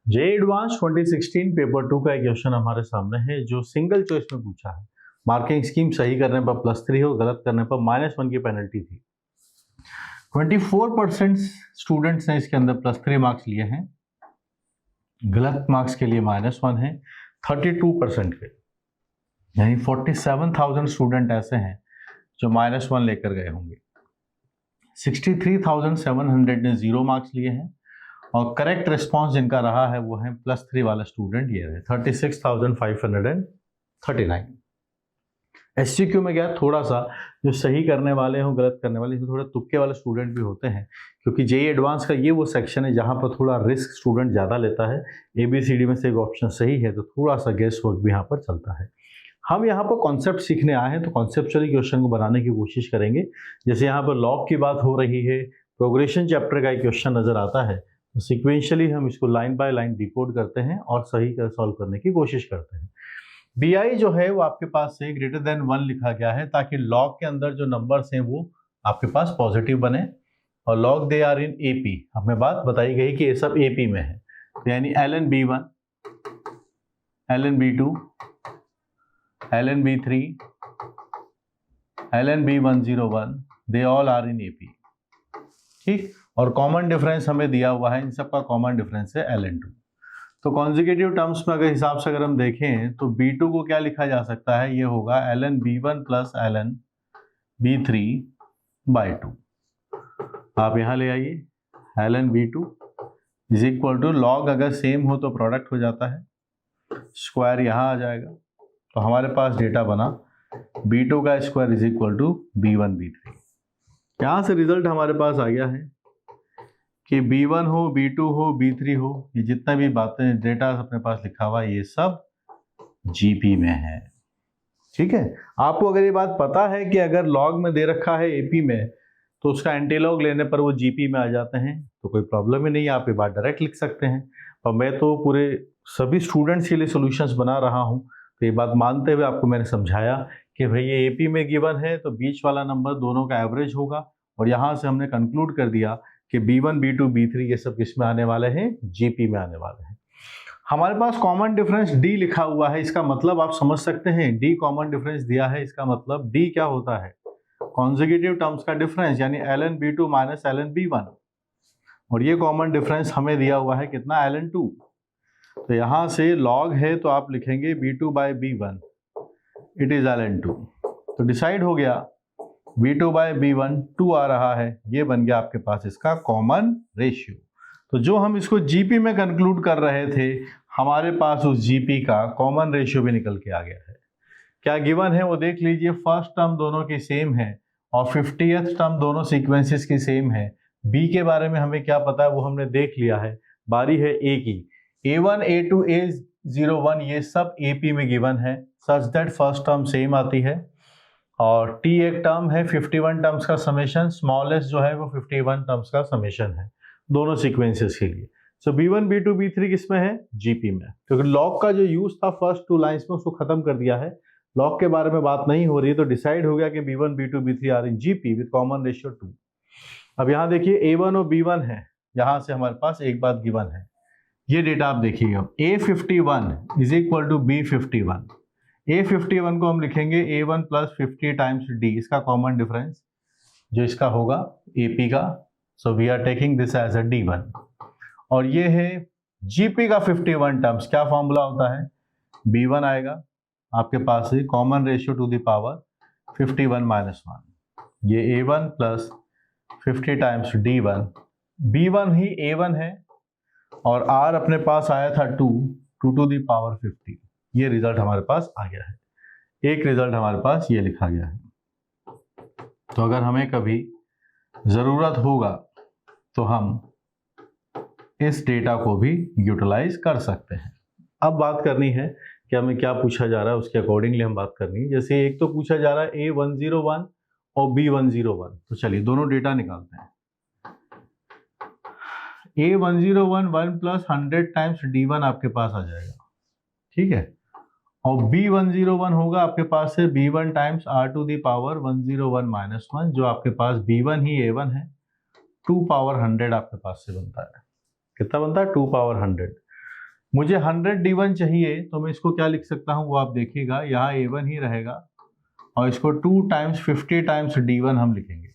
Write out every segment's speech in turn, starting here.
जे advance 2016 paper 2 का एक question हमारे सामने है जो सिंगल चॉइस में पूछा है। मार्किंग स्कीम सही करने पर +3 हो, गलत करने पर -1 की पेनल्टी थी। 24% स्टूडेंट्स ने इसके अंदर +3 मार्क्स लिए हैं, गलत मार्क्स के लिए -1 है 32% के, यानी 47,000 स्टूडेंट ऐसे हैं जो -1 लेकर गए होंगे। 63,700 ने 0 मार्क्स लिए हैं और करेक्ट रिस्पॉन्स जिनका रहा है वो है +3 वाला स्टूडेंट, ये है 36,539। SCQ में क्या थोड़ा सा जो सही करने वाले हो, गलत करने वाले, इसमें थोड़ा तुक्के वाले स्टूडेंट भी होते हैं, क्योंकि जेईई एडवांस का ये वो सेक्शन है जहाँ पर थोड़ा रिस्क स्टूडेंट ज़्यादा लेता है। ABCD में से एक ऑप्शन सही है तो थोड़ा सा गेस वर्क भी यहाँ पर चलता है। हम यहाँ पर कॉन्सेप्ट सीखने आए हैं तो कॉन्सेप्चुअली क्वेश्चन को बनाने की कोशिश करेंगे। जैसे यहाँ पर लॉग की बात हो रही है, प्रोग्रेशन चैप्टर का एक क्वेश्चन नजर आता है, तो सिक्वेंशियली हम इसको लाइन बाय लाइन डिकोड करते हैं और सही सॉल्व करने की कोशिश करते हैं। BI जो है वो आपके पास से >1 लिखा गया है ताकि लॉग के अंदर जो नंबर्स हैं वो आपके पास पॉजिटिव बने, और log they are in AP, हमें बात बताई गई कि ये सब AP में है, तो यानी ln B1, ln B2, ln B3, ln B101, they all are in AP। ठीक, और कॉमन डिफरेंस हमें दिया हुआ है, इन सब का कॉमन डिफरेंस है ln2। तो कॉन्जिक्यूटिव टर्म्स में अगर हिसाब से अगर हम देखें तो B2 को क्या लिखा जा सकता है, ये होगा ln B1 plus ln B3/2। आप यहाँ ले आइए, ln B2 is equal to log, अगर सेम हो तो प्रोडक्ट हो जाता है, स्क्वायर यहाँ आ जाएगा, तो हमारे पास डेटा बना B2 का square is equal to B1 B3। यहाँ से रिजल्ट हमारे पास आ गया है कि B1 हो, B2 हो, B3 हो, ये जितना भी बातें डेटा अपने पास लिखा हुआ है ये सब GP में है। ठीक है, आपको अगर ये बात पता है कि अगर लॉग में दे रखा है AP में तो उसका एंटीलॉग लेने पर वो GP में आ जाते हैं, तो कोई प्रॉब्लम ही नहीं है, आप ये बात डायरेक्ट लिख सकते हैं। और मैं तो पूरे सभी स्टूडेंट्स के लिए सॉल्यूशंस बना रहा हूँ, तो ये बात मानते हुए आपको मैंने समझाया कि भाई ये AP में गिवन है तो बीच वाला नंबर दोनों का एवरेज होगा, और यहाँ से हमने कंक्लूड कर दिया कि B1, B2, B3 ये सब किस में आने वाले हैं, GP में आने वाले हैं। हमारे पास कॉमन डिफरेंस D लिखा हुआ है, इसका मतलब आप समझ सकते हैं, D कॉमन डिफरेंस दिया है, इसका मतलब D क्या होता है, कॉन्जिक्यूटिव टर्म्स का डिफरेंस, यानी ln B2 minus ln B1, और ये कॉमन डिफरेंस हमें दिया हुआ है कितना, ln2। तो यहाँ से लॉग है तो आप लिखेंगे B2/B1 इट इज ln2, तो डिसाइड हो गया B2/B1 2 आ रहा है, ये बन गया आपके पास इसका कॉमन रेशियो। तो जो हम इसको GP में कंक्लूड कर रहे थे, हमारे पास उस GP का कॉमन रेशियो भी निकल के आ गया है। क्या गिवन है वो देख लीजिए, फर्स्ट टर्म दोनों की सेम है और 50th टर्म दोनों सीक्वेंसेस की सेम है। B के बारे में हमें क्या पता है वो हमने देख लिया है, बारी है A की। A1, A2, A01 ये सब AP में गिवन है, such that first term same आती है, और T एक टर्म है 51 टर्म्स का समेशन, स्मॉलेस्ट जो है वो 51 टर्म्स का समेशन है दोनों सीक्वेंसेस के लिए। सो B1, B2, B3 किसमें है, GP में, क्योंकि लॉग का जो यूज था फर्स्ट 2 लाइंस में उसको खत्म कर दिया है, लॉग के बारे में बात नहीं हो रही है, तो डिसाइड हो गया कि B1, B2, B3 are in GP with common ratio 2। अब यहाँ देखिए A1 और B1 है, यहाँ से हमारे पास एक बात गिवन है, ये डेटा आप देखिएगा, A51 is equal to B51। A51 को हम लिखेंगे A1 प्लस 50 टाइम्स D, इसका कॉमन डिफरेंस जो इसका होगा AP का, so we are taking this as a D1। और ये है GP का 51 टर्म्स, क्या फॉर्मूला होता है, B1 आएगा आपके पास है common ratio two the power 51-1, ये A1 plus 50 times D1, B1 ही A1 है और R अपने पास आया था 2 टू द पावर 50, ये रिजल्ट हमारे पास आ गया है। एक रिजल्ट हमारे पास ये लिखा गया है। तो अगर हमें कभी जरूरत होगा तो हम इस डेटा को भी यूटिलाइज कर सकते हैं। अब बात करनी है कि हमें क्या पूछा जा रहा है, उसके अकॉर्डिंगली हम बात करनी है। जैसे एक तो पूछा जा रहा है A101 और B101, तो चलिए दोनों डेटा निकालते हैं। A101 1 प्लस 100 टाइम्स D1 आपके पास आ जाएगा, ठीक है, और B101 होगा आपके पास से B1 times R to the power 101 minus 1, जो आपके पास B1 ही A1 है, 2 पावर 100 आपके पास से बनता है, कितना बनता है, 2 पावर 100। मुझे 100 D1 चाहिए, तो मैं इसको क्या लिख सकता हूँ वो आप देखिएगा, यहाँ A1 ही रहेगा और इसको 2 टाइम्स 50 टाइम्स D1 हम लिखेंगे।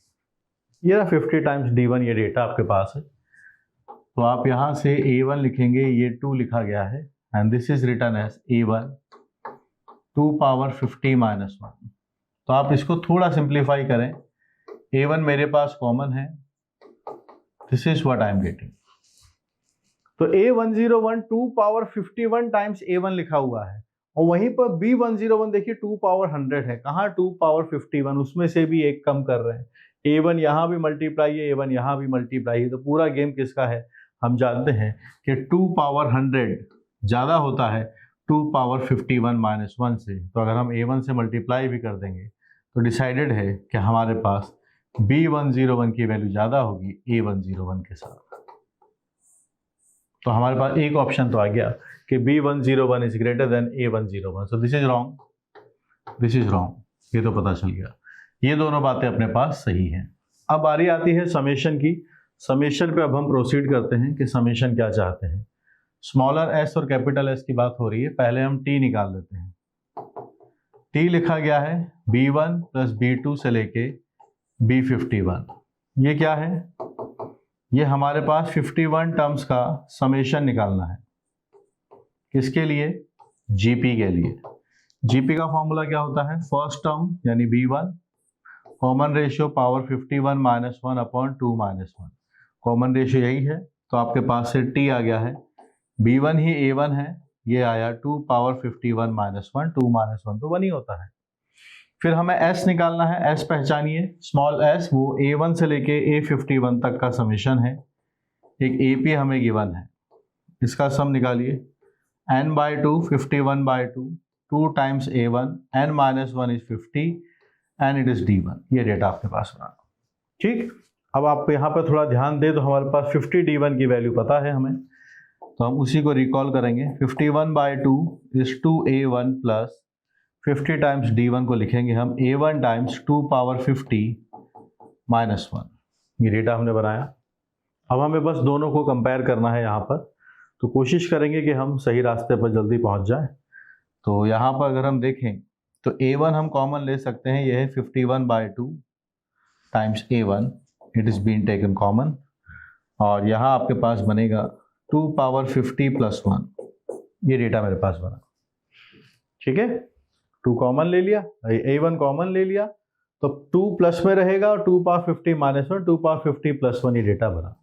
ये ना 50 टाइम्स D1 ये डेटा आपके पास है, तो आप यहाँ से A1 लिखेंगे, ये 2 लिखा गया है and this is written as A1 2 power 50 minus 1। तो आप इसको थोड़ा सिंप्लीफाई करें, A1 मेरे पास कॉमन है, this is what I am getting. तो A101 2 पावर 51 टाइम्स A1 लिखा हुआ है और वहीं पर B101 देखिए 2 पावर 100 है, कहाँ 2 पावर 51, उसमें से भी एक कम कर रहे हैं। A1 यहाँ भी मल्टीप्लाई है, A1 यहाँ भी मल्टीप्लाई है, तो पूरा गेम किसका है? हम जानते हैं कि 2 पावर 100 ज़्यादा होता है 2 पावर 51 माइनस 1 से, तो अगर हम A1 से मल्टीप्लाई भी कर देंगे तो डिसाइडेड है कि हमारे पास B101 की वैल्यू ज़्यादा होगी A101 के साथ। तो हमारे पास एक ऑप्शन तो आ गया कि B101 is greater than A101, so this is wrong, this is wrong, ये तो पता चल गया। ये दोनों बातें अपने पास सही हैं। अब बारी आती है समेशन की। समेशन पे अब हम प्रोसीड करते हैं कि समेशन क्या चाहते हैं। स्मॉलर एस और कैपिटल एस की बात हो रही है, पहले हम टी निकाल लेते हैं। टी लिखा गया है B1 प्लस B2 से लेके B51। ये क्या है? ये हमारे पास 51 टर्म्स का समेशन निकालना है। किसके लिए? जीपी के लिए। जीपी का फॉर्मूला क्या होता है? फर्स्ट टर्म यानी B1 common ratio power 51 minus 1 upon 2 minus 1, common ratio यही है, तो आपके पास से टी आ गया है। B1 ही A1 है, ये आया 2 पावर 51 माइनस 1, 2 माइनस 1 तो 1 ही होता है। फिर हमें S निकालना है। S पहचानिए, स्मॉल s वो A1 से लेके A51 तक का समेशन है। एक AP हमें गिवन है, इसका सम निकालिए। n by 2 51 by 2 2 times A1 n minus 1 is 50 and it is D1। ये डेटा आपके पास बना। ठीक, अब आप यहाँ पर थोड़ा ध्यान दें तो हमारे पास 50 D1 की वैल्यू पता है हमें, तो हम उसी को रिकॉल करेंगे। 51 by 2 is 2A1 plus 50 times D1 को लिखेंगे हम A1 टाइम्स 2 पावर 50 माइनस 1। ये डेटा हमने बनाया। अब हमें बस दोनों को कंपेयर करना है यहाँ पर, तो कोशिश करेंगे कि हम सही रास्ते पर जल्दी पहुँच जाएं। तो यहाँ पर अगर हम देखें तो A1 हम कॉमन ले सकते हैं, यह है 51 by 2 times A1, it is been taken common, और यहाँ आपके पास बनेगा 2 पावर 50 प्लस 1। ये डेटा मेरे पास बना। ठीक है, 2 कॉमन ले लिया, A1 कॉमन ले लिया, तो 2 प्लस में रहेगा और 2 पावर 50 माइनस 1, 2 पावर 50 प्लस 1 ये डेटा बना।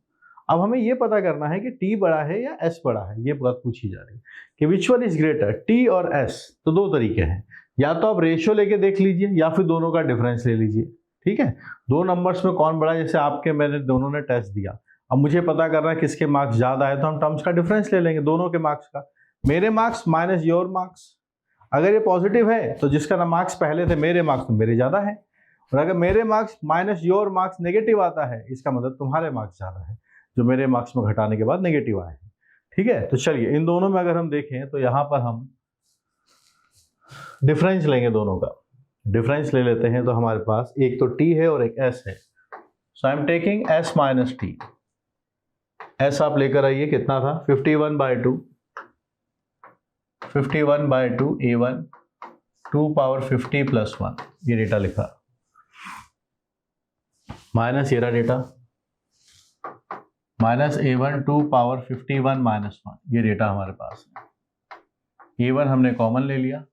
अब हमें ये पता करना है कि T बड़ा है या S बड़ा है, ये बात पूछी जा रही है कि which one is greater, T और S। तो दो तरीके हैं, या तो आप रेशियो लेके देख लीजिए या फिर दोनों का डिफरेंस ले लीजिए। ठीक है, दो नंबर्स में कौन बड़ा है, जैसे आपके मैंने दोनों ने टेस्ट दिया, अब मुझे पता करना है किसके मार्क्स ज़्यादा है, तो हम टर्म्स का डिफरेंस ले लेंगे दोनों के मार्क्स का। मेरे मार्क्स माइनस योर मार्क्स, अगर ये पॉजिटिव है तो जिसका ना मार्क्स पहले थे मेरे मार्क्स तो मेरे ज़्यादा है, और अगर मेरे marks minus your marks negative आता है, इसका मतलब तुम्हारे मार्क्स ज़्यादा है, जो मेरे मार्क्स में घटाने के बाद नेगेटिव आए हैं। ठीक है, तो चलिए इन दोनों में अगर हम देखें तो यहाँ पर हम डिफरेंस लेंगे, दोनों का डिफरेंस ले लेते हैं। तो हमारे पास एक तो T है और एक S है, so I am taking S minus T। S आप लेकर आइए, कितना था 51 by 2, 51 by 2 A1 2 power 50 plus 1, ये डेटा लिखा, माइनस ये रहा data, minus A1 2 power 51 minus 1, ये डेटा हमारे पास है। A1 हमने कॉमन ले लिया,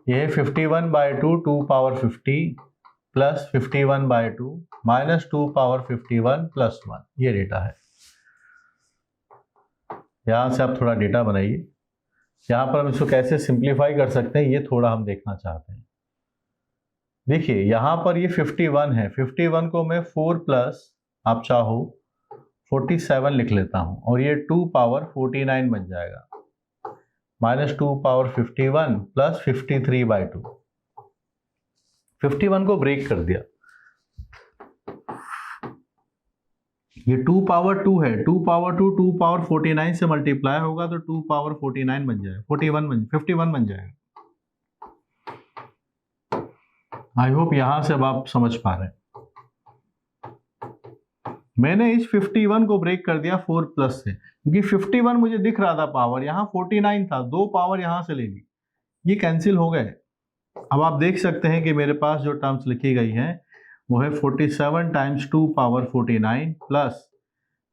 ये 51 by 2 2 power 50 plus 51 by 2 minus 2 power 51 plus 1, ये डेटा है। यहाँ से आप थोड़ा डेटा बनाइए, यहाँ पर हम इसको कैसे सिंप्लीफाई कर सकते हैं ये थोड़ा हम देखना चाहते हैं। देखिए यहाँ पर ये 51 है, 51 को मैं 4 प्लस आप चाहो 47 लिख लेता हूँ, और ये 2 पावर 49 बन जाएगा, माइनस 2 पावर 51 प्लस 53 बाई 2। 51 को ब्रेक कर दिया, ये 2 पावर 2 है, 2 पावर 2 2 पावर 49 से मल्टीप्लाई होगा तो 2 पावर 49 बन जाएगा, 51 बन जाएगा। आई होप यहां से अब आप समझ पा रहे हैं। मैंने इस 51 को ब्रेक कर दिया 4 प्लस से, क्योंकि 51 मुझे दिख रहा था पावर, यहाँ 49 था, 2 पावर यहाँ से ले ली, ये कैंसिल हो गए। अब आप देख सकते हैं कि मेरे पास जो टर्म्स लिखी गई हैं वो है 47 टाइम्स 2 पावर 49 प्लस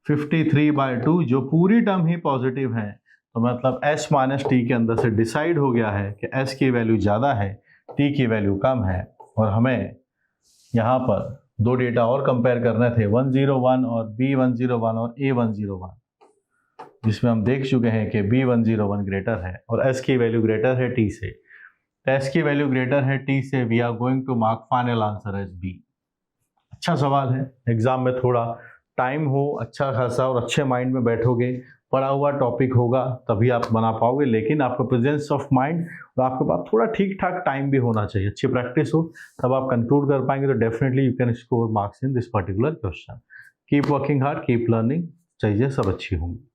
53/2, जो पूरी टर्म ही पॉजिटिव है। तो मतलब s माइनस टी के अंदर से डिसाइड हो गया है कि s की वैल्यू ज़्यादा है, t की वैल्यू कम है। और हमें यहाँ पर दो डेटा और कंपेयर करने थे, 101 और B101 और A101, जिसमें हम देख चुके हैं कि B101 ग्रेटर है और s की वैल्यू ग्रेटर है t से। s की वैल्यू ग्रेटर है t से, we are going to mark final answer as B। अच्छा सवाल है, एग्जाम में थोड़ा टाइम हो, अच्छा खासा और अच्छे माइंड में बैठोगे, पढ़ा हुआ टॉपिक होगा तभी आप बना पाओगे, लेकिन आपका प्रेजेंस ऑफ माइंड और आपके पास थोड़ा ठीक ठाक टाइम भी होना चाहिए, अच्छी प्रैक्टिस हो, तब आप कंक्लूड कर पाएंगे। तो definitely you can score marks in this particular question. Keep working hard, keep learning, चीज़ें सब अच्छी होंगी।